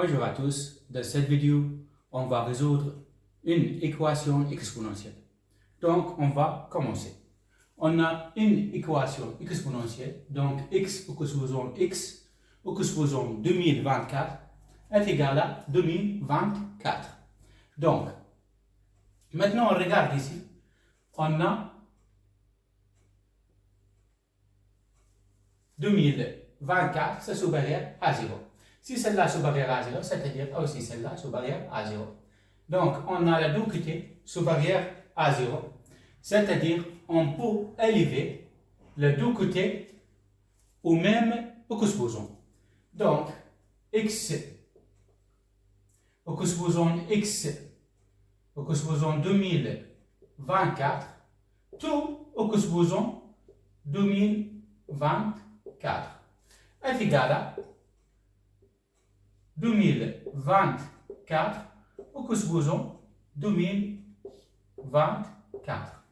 Bonjour à tous, dans cette vidéo, on va résoudre une équation exponentielle. Donc, on va commencer. On a une équation exponentielle, donc x au supposons x au supposons 2024 est égal à 2024. Donc, maintenant on regarde ici, on a 2024, c'est supérieur à 0. Si celle-là est supérieure à 0, c'est-à-dire aussi celle-là est supérieure à 0. Donc, on a les deux côtés supérieurs à 0. C'est-à-dire, on peut élever les deux côtés au même supposons. Donc, x au supposons x au supposons 2024, tout au supposons 2024 est égal à 2024 au supposons 2024.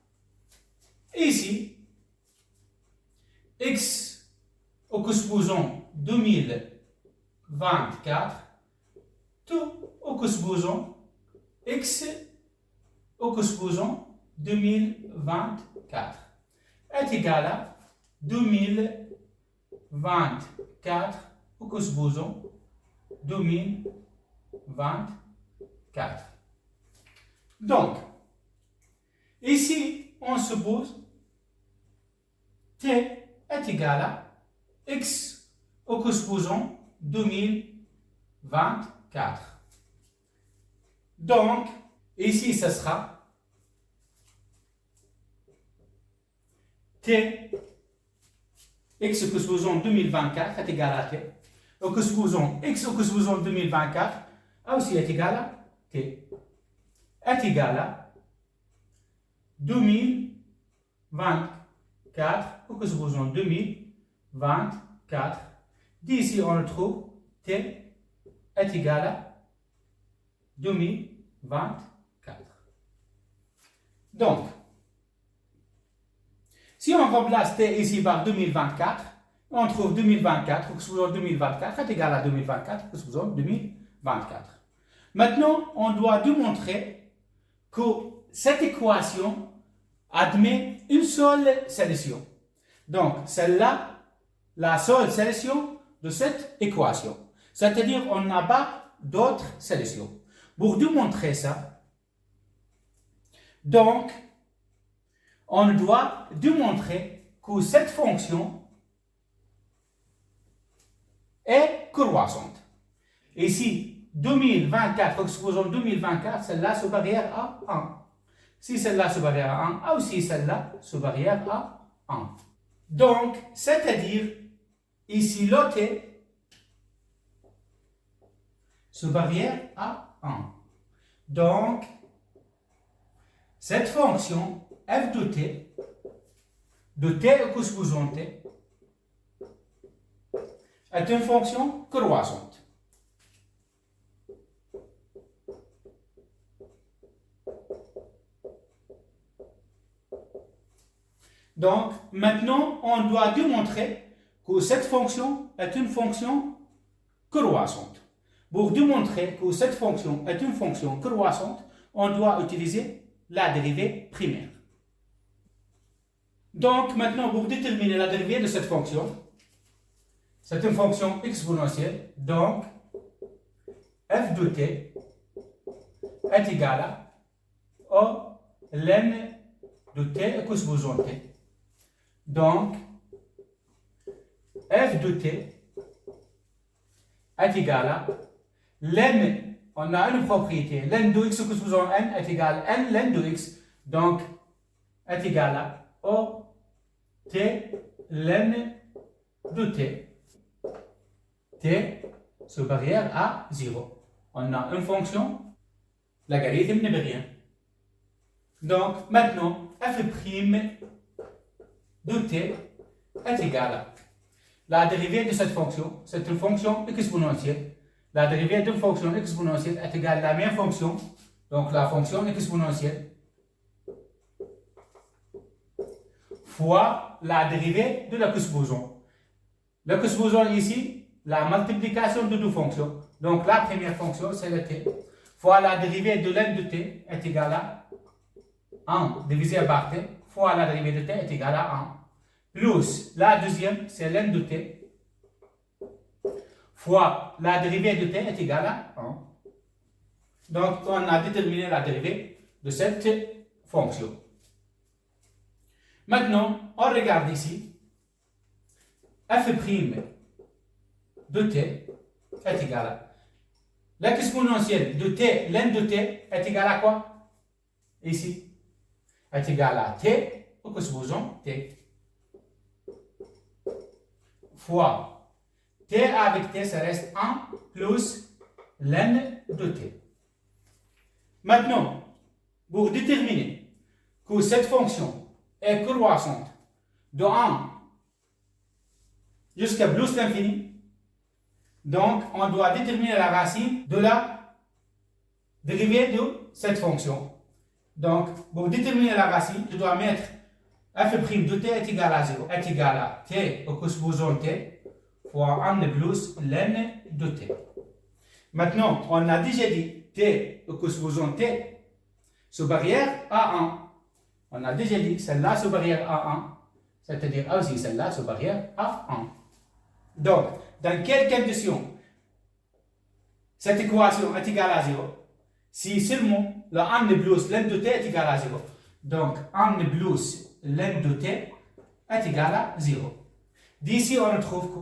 Ici, x au supposons 2024, tout au supposons x au supposons 2024 est égal à 2024 au supposons 2024. Donc, ici, on suppose t est égal à x au supposons 2024. Donc, ici, ce sera t x au supposons 2024 est égal à t. Au supposons x au supposons 2024 aussi est égal à t. Est égal à 2024 au supposons 2024. D'ici, on retrouve t est égal à 2024. Donc, si on remplace t ici par 2024, on trouve 2024, au supposons 2024 est égal à 2024, au supposons 2024. Maintenant, on doit démontrer que cette équation admet une seule solution. Donc, celle-là, la seule solution de cette équation. C'est-à-dire, on n'a pas d'autres solutions. Pour démontrer ça, donc, on doit démontrer que cette fonction est croissante. Ici, 2024, supposons 2024, celle-là supérieure à 1. Si celle-là supérieure à 1, aussi celle-là supérieure à 1. Donc, c'est-à-dire, ici, le t supérieur à 1. Donc, cette fonction f de t au supposons t, est une fonction croissante. Donc, maintenant, on doit démontrer que cette fonction est une fonction croissante. Pour démontrer que cette fonction est une fonction croissante, on doit utiliser la dérivée primaire. Donc, maintenant, pour déterminer la dérivée de cette fonction, c'est une fonction exponentielle, donc f de t est égal à O ln de t au supposons t. Donc, f de t est égal à ln, on a une propriété, ln de x au supposons n est égal à n ln de x, donc est égal à O t ln de t. T supérieur à 0. On a une fonction logarithme nébérien. Donc, maintenant, f' de t est égal à la dérivée de cette fonction, c'est une fonction exponentielle. La dérivée d'une fonction exponentielle est égale à la même fonction, donc la fonction exponentielle, fois la dérivée de la supposons. Le supposons ici, la multiplication de deux fonctions. Donc la première fonction, c'est le t, fois la dérivée de ln de t est égale à 1 divisé par t, fois la dérivée de t est égale à 1, plus la deuxième, c'est ln de t, fois la dérivée de t est égale à 1. Donc, on a déterminé la dérivée de cette fonction. Maintenant, on regarde ici. f' de t est égal à l'exponentielle de t, ln de t est égal à quoi? Ici, est égal à t, au supposons t, fois t avec t, ça reste 1 plus ln de t. Maintenant, pour déterminer que cette fonction est croissante de 1 jusqu'à plus l'infini, donc on doit déterminer la racine de la dérivée de cette fonction. Donc, pour déterminer la racine, je dois mettre f' de t est égal à 0, est égal à t au supposons t fois 1 de plus ln de t. Maintenant, on a déjà dit t au supposons t supérieur à 1. On a déjà dit celle-là supérieure à 1, c'est-à-dire aussi celle-là supérieure à 1. Donc, dans quelle condition cette équation est égale à 0? Si seulement le 1 de plus ln de t est égal à 0. Donc, 1 de plus ln de t est égal à 0. D'ici, on trouve que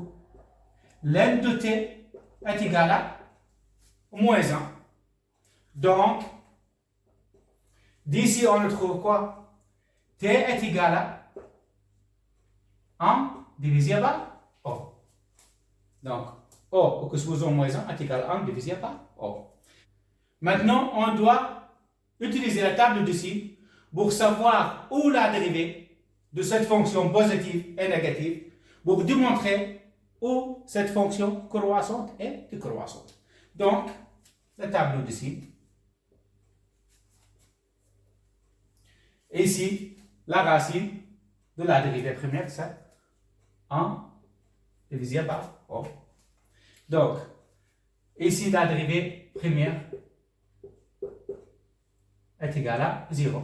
ln de t est égal à moins 1. Donc, d'ici, on trouve quoi? T est égal à 1 divisé par O. Donc, O, que supposons moins 1, est égal à 1 divisé par O. Maintenant, on doit utiliser la table de Deci pour savoir où la dérivée de cette fonction positive et négative, pour démontrer où cette fonction croissante est décroissante. Donc, la table de Deci. Ici, la racine de la dérivée première, c'est 1 divisé par O. Donc, ici, la dérivée première est égale à 0.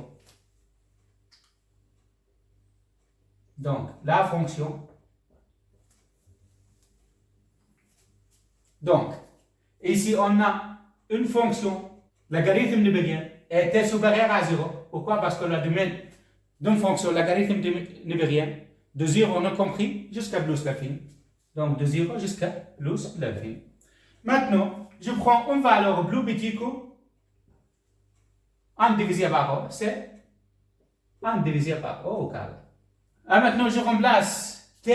Donc, la fonction. Donc, ici, on a une fonction, logarithme nébérien, est supérieur à 0. Pourquoi? Parce que le domaine d'une fonction logarithme nébérien, de 0, on a compris, jusqu'à plus l'infini. Donc, de 0 jusqu'à plus l'infini. Maintenant, je prends une valeur plus petite que 1 divisé par O, c'est 1 divisé par O au carré. Et maintenant, je remplace T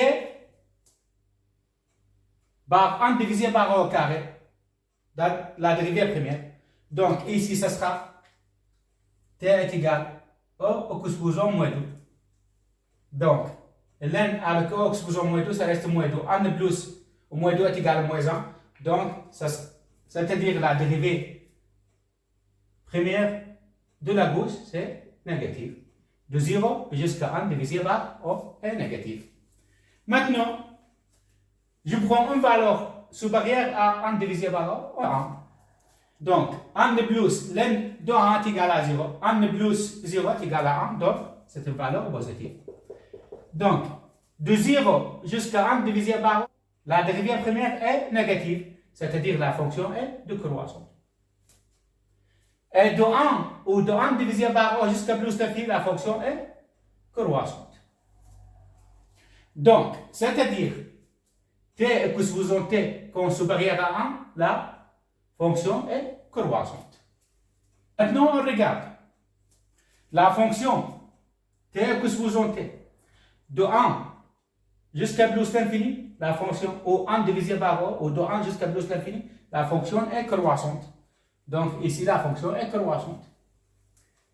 par 1 divisé par O au carré dans la dérivée première. Donc, ici, ça sera T est égal à O au supposons moins 2. Donc, ln avec O au supposons moins 2, ça reste moins 2. 1 de plus au moins 2 est égal à moins 1. Donc, c'est-à-dire la dérivée première de la gauche, c'est négatif. De 0 jusqu'à 1 divisé par O est négatif. Maintenant, je prends une valeur supérieure à 1 divisé par O, 1. Donc, 1 de plus, ln de 1 est égal à 0. 1 de plus 0 est égal à 1, donc c'est une valeur positive. Donc, de 0 jusqu'à 1 divisé par O, la dérivée première est négative, c'est-à-dire la fonction est décroissante. Et de 1 ou de 1 divisé par O jusqu'à plus l'infini, la fonction est croissante. Donc, c'est-à-dire t que supposons t comme supérieur à 1, la fonction est croissante. Maintenant, on regarde la fonction t que supposons t de 1 jusqu'à plus l'infini, la fonction ou 1 divisé par O, ou de 1 jusqu'à plus l'infini, la fonction est croissante. Donc, ici, la fonction est croissante.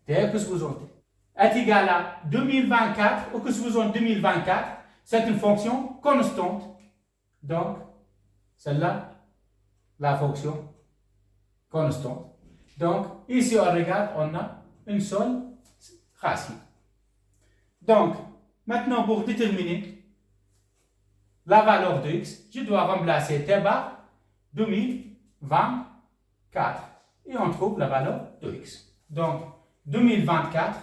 T que supposons t est égal à 2024, ou que supposons 2024, c'est une fonction constante. Donc, celle-là, la fonction constante. Donc, ici, on regarde, on a une seule racine. Donc, maintenant, pour déterminer la valeur de x, je dois remplacer t bar 2024. 2024. Et on trouve la valeur de x. Donc, 2024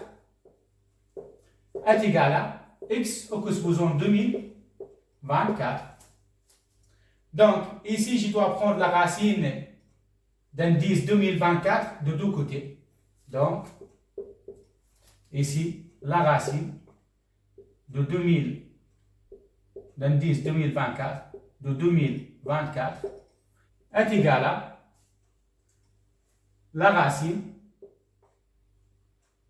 est égal à x au supposons 2024. Donc, ici, je dois prendre la racine d'indice 2024 de deux côtés. Donc, ici, la racine de d'indice 2024 de 2024 est égale à la racine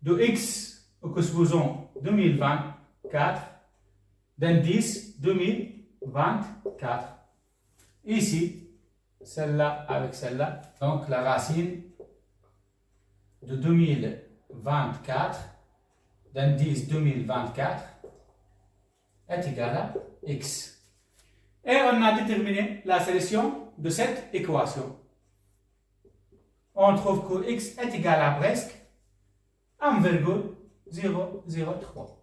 de x au supposons 2024 d'indice 2024. Ici, celle-là avec celle-là, donc la racine de 2024 d'indice 2024 est égale à x. Et on a déterminé la solution de cette équation. On trouve que x est égal à presque 1,003.